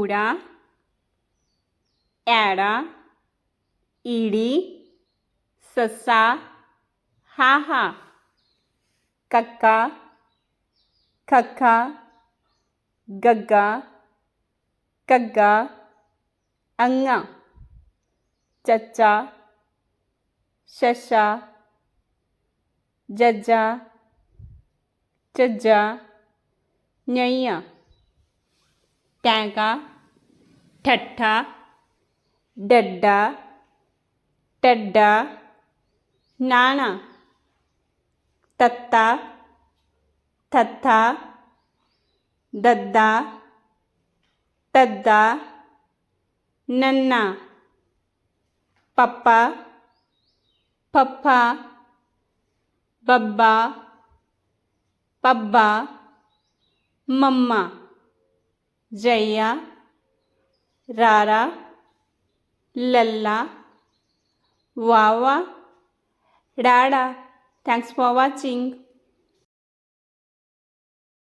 ऊड़ा ऐड़ा ईड़ी ससा हाहा कक्का खक्का गग्गा कग्गा अंगा चचा शशा जज्जा झज्जा नैया टैंका ठट्ठा डड्डा टड्डा नाना तत्ता थत्था दद्दा तद्दा नन्ना पप्पा पप्पा बब्बा पब्बा मम्मा जैया रारा लल्ला वावा डाडा. Thanks for watching.